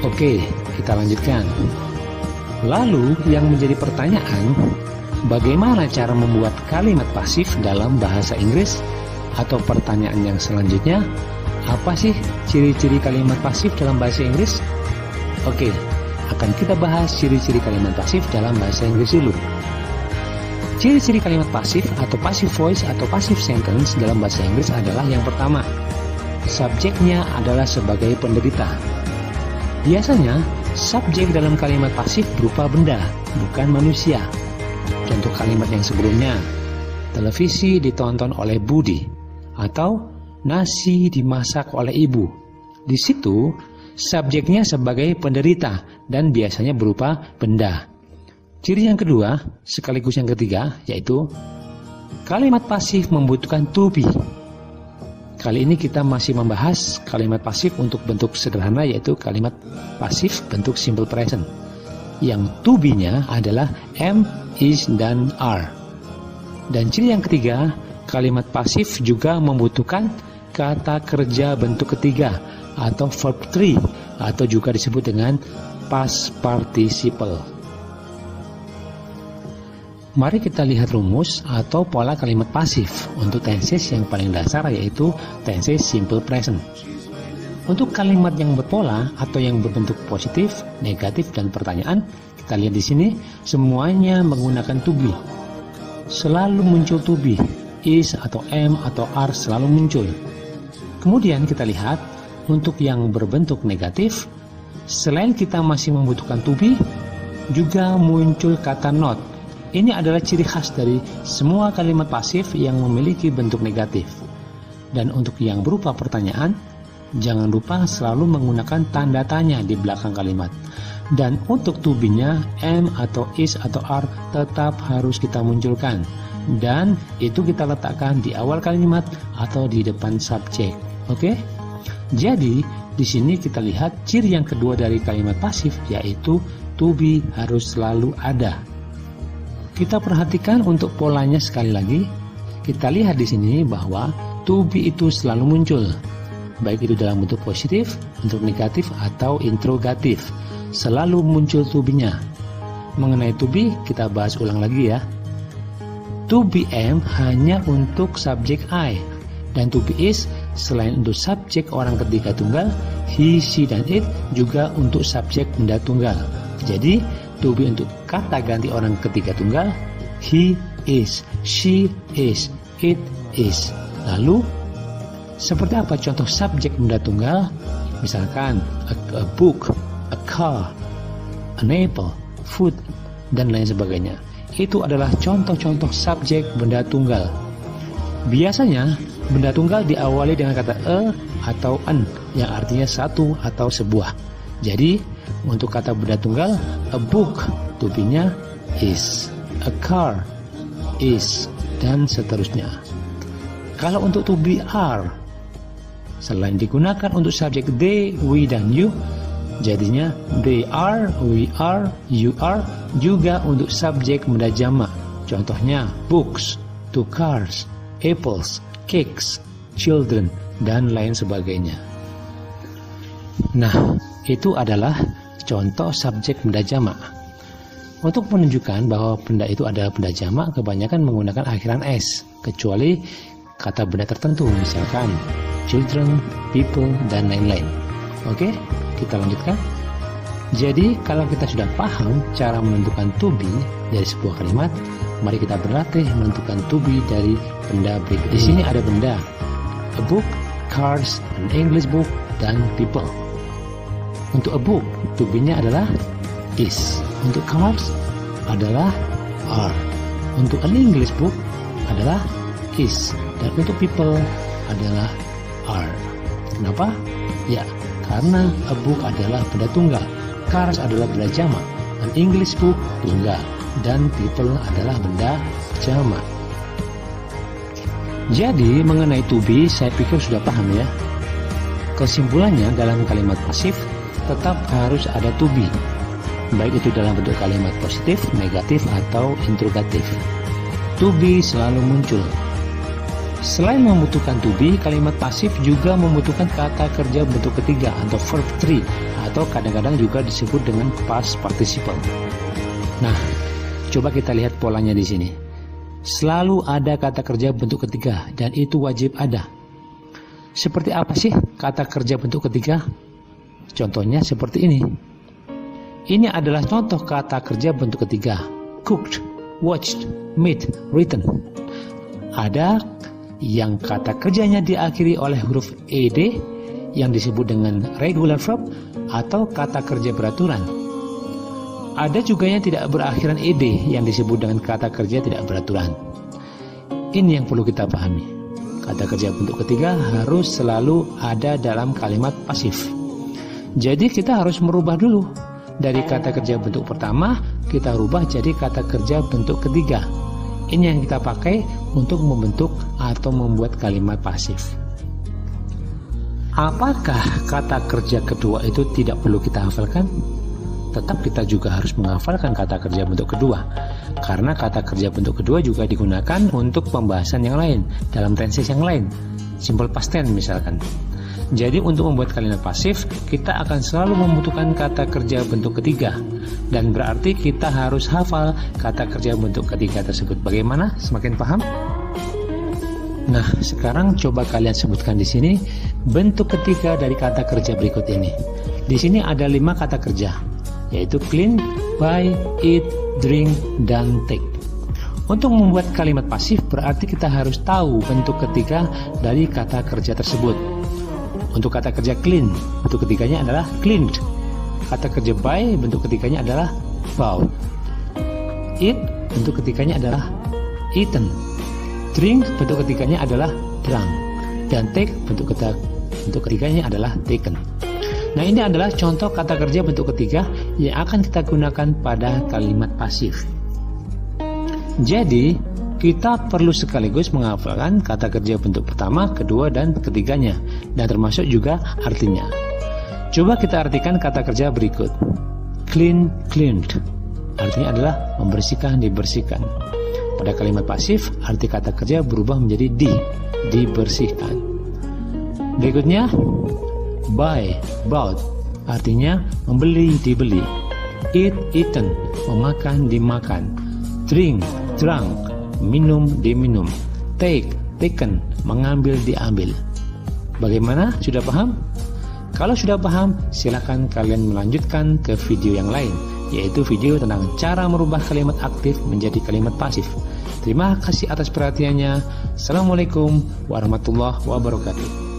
Oke, kita lanjutkan. Lalu yang menjadi pertanyaan, bagaimana cara membuat kalimat pasif dalam bahasa Inggris? Atau pertanyaan yang selanjutnya, apa sih ciri-ciri kalimat pasif dalam bahasa Inggris? Oke, akan kita bahas ciri-ciri kalimat pasif dalam bahasa Inggris dulu. Ciri-ciri kalimat pasif atau passive voice atau passive sentence dalam bahasa Inggris adalah yang pertama, subjeknya adalah sebagai penderita. Biasanya, subjek dalam kalimat pasif berupa benda, bukan manusia. Contoh kalimat yang sebelumnya, televisi ditonton oleh Budi, atau nasi dimasak oleh ibu. Di situ, subjeknya sebagai penderita dan biasanya berupa benda. Ciri yang kedua, sekaligus yang ketiga, yaitu kalimat pasif membutuhkan to be. Kali ini kita masih membahas kalimat pasif untuk bentuk sederhana, yaitu kalimat pasif bentuk simple present. Yang to be-nya adalah am, is, dan are. Dan ciri yang ketiga, kalimat pasif juga membutuhkan kata kerja bentuk ketiga atau verb 3 atau juga disebut dengan past participle. Mari kita lihat rumus atau pola kalimat pasif untuk tenses yang paling dasar, yaitu tenses simple present. Untuk kalimat yang berpola atau yang berbentuk positif, negatif, dan pertanyaan, kita lihat di sini semuanya menggunakan to be. Selalu muncul to be, is atau am atau are selalu muncul. Kemudian kita lihat untuk yang berbentuk negatif, selain kita masih membutuhkan to be, juga muncul kata not. Ini adalah ciri khas dari semua kalimat pasif yang memiliki bentuk negatif. Dan untuk yang berupa pertanyaan, jangan lupa selalu menggunakan tanda tanya di belakang kalimat. Dan untuk to be-nya, am atau is atau are tetap harus kita munculkan. Dan itu kita letakkan di awal kalimat atau di depan subjek. Oke? Jadi, di sini kita lihat ciri yang kedua dari kalimat pasif, yaitu to be harus selalu ada. Kita perhatikan untuk polanya sekali lagi. Kita lihat di sini bahwa to be itu selalu muncul, baik itu dalam bentuk positif, bentuk negatif, atau interrogatif. Selalu muncul to be-nya. Mengenai to be, kita bahas ulang lagi ya. To be am hanya untuk subjek I, dan to be is selain untuk subjek orang ketiga tunggal, he, she, dan it juga untuk subjek benda tunggal. Jadi to be untuk kata ganti orang ketiga tunggal, he is, she is, it is. Lalu, seperti apa contoh subjek benda tunggal? Misalkan, a book, a car, an apple, food, dan lain sebagainya. Itu adalah contoh-contoh subjek benda tunggal. Biasanya, benda tunggal diawali dengan kata a atau an, yang artinya satu atau sebuah. Jadi, untuk kata benda tunggal, a book, to be-nya is, a car, is, dan seterusnya. Kalau untuk to be are, selain digunakan untuk subjek they, we, dan you, jadinya they are, we are, you are, juga untuk subjek benda jamak. Contohnya books, two cars, apples, cakes, children, dan lain sebagainya. Nah, itu adalah contoh subjek benda jamak. Untuk menunjukkan bahwa benda itu adalah benda jamak, kebanyakan menggunakan akhiran s, kecuali kata benda tertentu, misalkan children, people, dan lain-lain. Oke, kita lanjutkan. Jadi, kalau kita sudah paham cara menentukan to be dari sebuah kalimat, mari kita berlatih menentukan to be dari benda berikut. Di sini ada benda, a book, cars, an English book, dan people. Untuk a book, to be-nya adalah is. Untuk cars adalah are. Untuk an English book adalah is. Dan untuk people adalah are. Kenapa? Ya, karena a book adalah benda tunggal, cars adalah benda jamak, an English book tunggal, dan people adalah benda jamak. Jadi, mengenai to be, saya pikir sudah paham ya. Kesimpulannya, dalam kalimat pasif tetap harus ada to be, baik itu dalam bentuk kalimat positif, negatif, atau interrogatif. To be selalu muncul. Selain membutuhkan to be, kalimat pasif juga membutuhkan kata kerja bentuk ketiga atau verb 3, atau kadang-kadang juga disebut dengan past participle. Nah, coba kita lihat polanya di sini. Selalu ada kata kerja bentuk ketiga dan itu wajib ada. Seperti apa sih kata kerja bentuk ketiga? Contohnya seperti ini. Ini adalah contoh kata kerja bentuk ketiga. Cooked, watched, made, written. Ada yang kata kerjanya diakhiri oleh huruf ed yang disebut dengan regular verb atau kata kerja beraturan. Ada juga yang tidak berakhiran ed yang disebut dengan kata kerja tidak beraturan. Ini yang perlu kita pahami. Kata kerja bentuk ketiga harus selalu ada dalam kalimat pasif. Jadi kita harus merubah dulu. Dari kata kerja bentuk pertama, kita rubah jadi kata kerja bentuk ketiga. Ini yang kita pakai untuk membentuk atau membuat kalimat pasif. Apakah kata kerja kedua itu tidak perlu kita hafalkan? Tetap kita juga harus menghafalkan kata kerja bentuk kedua. Karena kata kerja bentuk kedua juga digunakan untuk pembahasan yang lain, dalam tenses yang lain. Simple past tense misalkan. Jadi untuk membuat kalimat pasif, kita akan selalu membutuhkan kata kerja bentuk ketiga. Dan berarti kita harus hafal kata kerja bentuk ketiga tersebut. Bagaimana? Semakin paham? Nah, sekarang coba kalian sebutkan di sini bentuk ketiga dari kata kerja berikut ini. Di sini ada 5 kata kerja, yaitu clean, buy, eat, drink, dan take. Untuk membuat kalimat pasif berarti kita harus tahu bentuk ketiga dari kata kerja tersebut. Untuk kata kerja clean, bentuk ketiganya adalah cleaned. Kata kerja buy, bentuk ketiganya adalah bought. Eat, bentuk ketiganya adalah eaten. Drink, bentuk ketiganya adalah drunk. Dan take, bentuk ketiganya adalah taken. Nah, ini adalah contoh kata kerja bentuk ketiga yang akan kita gunakan pada kalimat pasif. Jadi, kita perlu sekaligus menghafalkan kata kerja bentuk pertama, kedua, dan ketiganya, dan termasuk juga artinya. Coba kita artikan kata kerja berikut. Clean, cleaned. Artinya adalah membersihkan, dibersihkan. Pada kalimat pasif, arti kata kerja berubah menjadi dibersihkan. Berikutnya, buy, bought. Artinya membeli, dibeli. Eat, eaten. Memakan, dimakan. Drink, drunk. Minum, diminum. Take, taken. Mengambil, diambil. Bagaimana? Sudah paham? Kalau sudah paham, silakan kalian melanjutkan ke video yang lain, yaitu video tentang cara merubah kalimat aktif menjadi kalimat pasif. Terima kasih atas perhatiannya. Assalamualaikum warahmatullahi wabarakatuh.